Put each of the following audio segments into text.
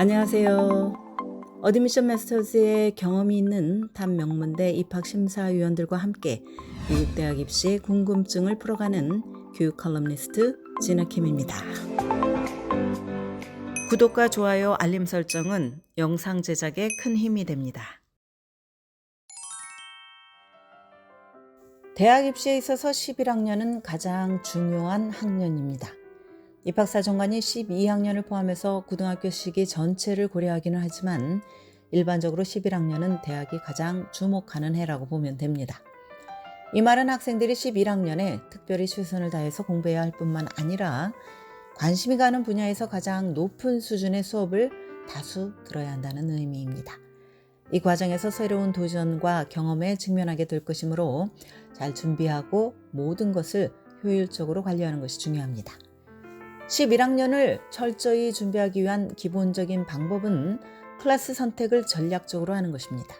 안녕하세요. 어드미션 마스터즈의 경험이 있는 탑 명문대 입학심사위원들과 함께 미국 대학 입시 궁금증을 풀어가는 교육 컬럼니스트 진아킴입니다. 구독과 좋아요, 알림 설정은 영상 제작에 큰 힘이 됩니다. 대학 입시에 있어서 11학년은 가장 중요한 학년입니다. 입학사정관이 12학년을 포함해서 고등학교 시기 전체를 고려하기는 하지만 일반적으로 11학년은 대학이 가장 주목하는 해라고 보면 됩니다. 이 말은 학생들이 11학년에 특별히 최선을 다해서 공부해야 할 뿐만 아니라 관심이 가는 분야에서 가장 높은 수준의 수업을 다수 들어야 한다는 의미입니다. 이 과정에서 새로운 도전과 경험에 직면하게 될 것이므로 잘 준비하고 모든 것을 효율적으로 관리하는 것이 중요합니다. 11학년을 철저히 준비하기 위한 기본적인 방법은 클래스 선택을 전략적으로 하는 것입니다.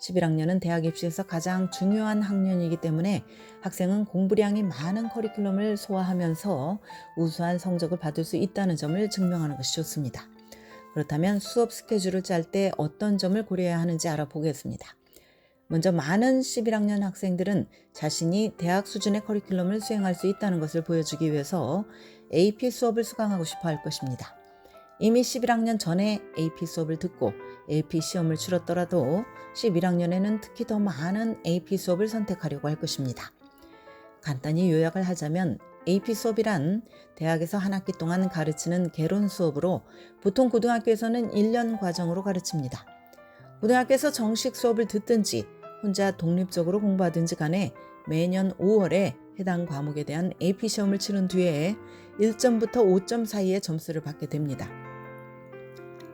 11학년은 대학 입시에서 가장 중요한 학년이기 때문에 학생은 공부량이 많은 커리큘럼을 소화하면서 우수한 성적을 받을 수 있다는 점을 증명하는 것이 좋습니다. 그렇다면 수업 스케줄을 짤 때 어떤 점을 고려해야 하는지 알아보겠습니다. 먼저 많은 11학년 학생들은 자신이 대학 수준의 커리큘럼을 수행할 수 있다는 것을 보여주기 위해서 AP 수업을 수강하고 싶어 할 것입니다. 이미 11학년 전에 AP 수업을 듣고 AP 시험을 치렀더라도 11학년에는 특히 더 많은 AP 수업을 선택하려고 할 것입니다. 간단히 요약을 하자면 AP 수업이란 대학에서 한 학기 동안 가르치는 개론 수업으로 보통 고등학교에서는 1년 과정으로 가르칩니다. 고등학교에서 정식 수업을 듣든지 혼자 독립적으로 공부하든지 간에 매년 5월에 해당 과목에 대한 AP 시험을 치른 뒤에 1점부터 5점 사이의 점수를 받게 됩니다.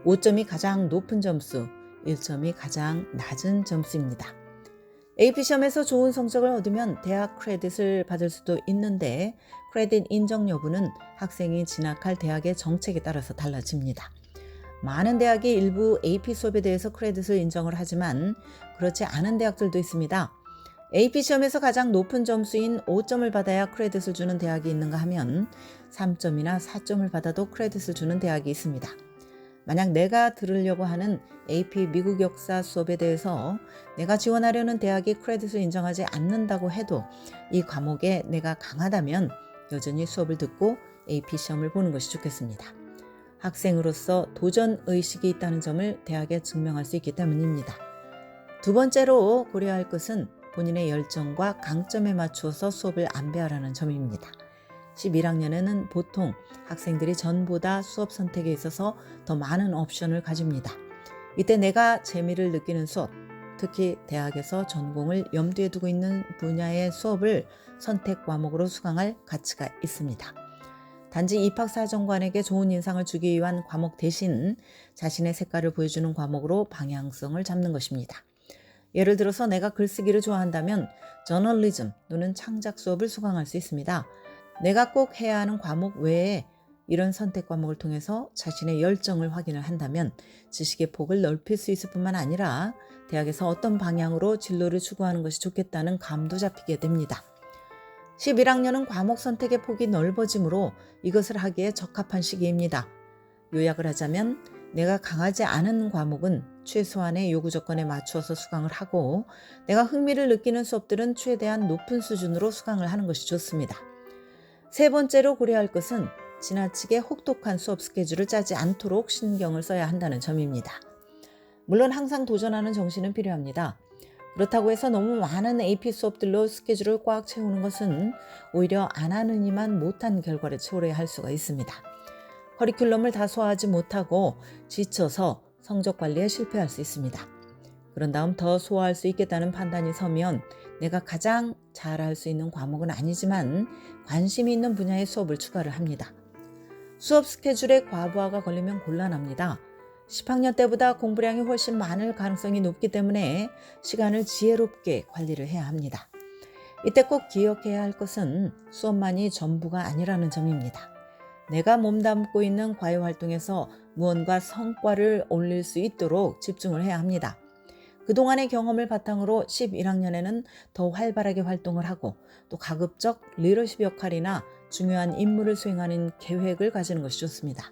5점이 가장 높은 점수, 1점이 가장 낮은 점수입니다. AP 시험에서 좋은 성적을 얻으면 대학 크레딧을 받을 수도 있는데 크레딧 인정 여부는 학생이 진학할 대학의 정책에 따라서 달라집니다. 많은 대학이 일부 AP 수업에 대해서 크레딧을 인정을 하지만 그렇지 않은 대학들도 있습니다. AP 시험에서 가장 높은 점수인 5점을 받아야 크레딧을 주는 대학이 있는가 하면 3점이나 4점을 받아도 크레딧을 주는 대학이 있습니다. 만약 내가 들으려고 하는 AP 미국 역사 수업에 대해서 내가 지원하려는 대학이 크레딧을 인정하지 않는다고 해도 이 과목에 내가 강하다면 여전히 수업을 듣고 AP 시험을 보는 것이 좋겠습니다. 학생으로서 도전 의식이 있다는 점을 대학에 증명할 수 있기 때문입니다. 두 번째로 고려할 것은 본인의 열정과 강점에 맞추어서 수업을 안배하라는 점입니다. 11학년에는 보통 학생들이 전보다 수업 선택에 있어서 더 많은 옵션을 가집니다. 이때 내가 재미를 느끼는 수업, 특히 대학에서 전공을 염두에 두고 있는 분야의 수업을 선택 과목으로 수강할 가치가 있습니다. 단지 입학사정관에게 좋은 인상을 주기 위한 과목 대신 자신의 색깔을 보여주는 과목으로 방향성을 잡는 것입니다. 예를 들어서 내가 글쓰기를 좋아한다면 저널리즘 또는 창작 수업을 수강할 수 있습니다. 내가 꼭 해야 하는 과목 외에 이런 선택 과목을 통해서 자신의 열정을 확인을 한다면 지식의 폭을 넓힐 수 있을 뿐만 아니라 대학에서 어떤 방향으로 진로를 추구하는 것이 좋겠다는 감도 잡히게 됩니다. 11학년은 과목 선택의 폭이 넓어지므로 이것을 하기에 적합한 시기입니다. 요약을 하자면 내가 강하지 않은 과목은 최소한의 요구 조건에 맞추어서 수강을 하고 내가 흥미를 느끼는 수업들은 최대한 높은 수준으로 수강을 하는 것이 좋습니다. 세 번째로 고려할 것은 지나치게 혹독한 수업 스케줄을 짜지 않도록 신경을 써야 한다는 점입니다. 물론 항상 도전하는 정신은 필요합니다. 그렇다고 해서 너무 많은 AP 수업들로 스케줄을 꽉 채우는 것은 오히려 안 하느니만 못한 결과를 초래할 할 수가 있습니다. 커리큘럼을 다 소화하지 못하고 지쳐서 성적 관리에 실패할 수 있습니다. 그런 다음 더 소화할 수 있겠다는 판단이 서면 내가 가장 잘할 수 있는 과목은 아니지만 관심이 있는 분야의 수업을 추가를 합니다. 수업 스케줄에 과부하가 걸리면 곤란합니다. 10학년 때보다 공부량이 훨씬 많을 가능성이 높기 때문에 시간을 지혜롭게 관리를 해야 합니다. 이때 꼭 기억해야 할 것은 수업만이 전부가 아니라는 점입니다. 내가 몸담고 있는 과외활동에서 무언가 성과를 올릴 수 있도록 집중을 해야 합니다. 그동안의 경험을 바탕으로 11학년에는 더 활발하게 활동을 하고 또 가급적 리더십 역할이나 중요한 임무를 수행하는 계획을 가지는 것이 좋습니다.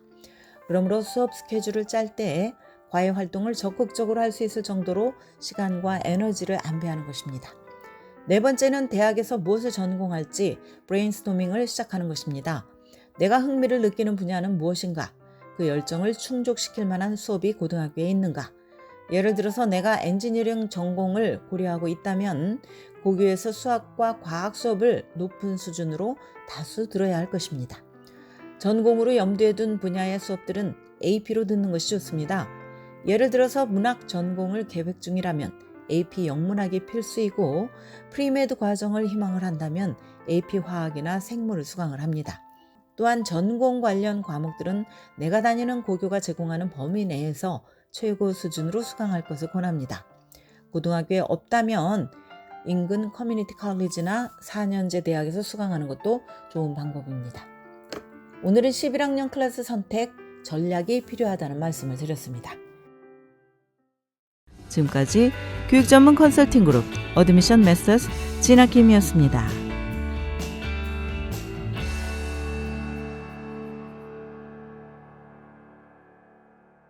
그러므로 수업 스케줄을 짤 때 과외 활동을 적극적으로 할 수 있을 정도로 시간과 에너지를 안배하는 것입니다. 네 번째는 대학에서 무엇을 전공할지 브레인스토밍을 시작하는 것입니다. 내가 흥미를 느끼는 분야는 무엇인가? 그 열정을 충족시킬 만한 수업이 고등학교에 있는가? 예를 들어서 내가 엔지니어링 전공을 고려하고 있다면 고교에서 수학과 과학 수업을 높은 수준으로 다수 들어야 할 것입니다. 전공으로 염두에 둔 분야의 수업들은 AP로 듣는 것이 좋습니다. 예를 들어서 문학 전공을 계획 중이라면 AP 영문학이 필수이고 프리메드 과정을 희망을 한다면 AP 화학이나 생물을 수강을 합니다. 또한 전공 관련 과목들은 내가 다니는 고교가 제공하는 범위 내에서 최고 수준으로 수강할 것을 권합니다. 고등학교에 없다면 인근 커뮤니티 컬리지나 4년제 대학에서 수강하는 것도 좋은 방법입니다. 오늘은 11학년 클래스 선택 전략이 필요하다는 말씀을 드렸습니다. 지금까지 교육 전문 컨설팅 그룹 어드미션 메서스 진아킴이었습니다.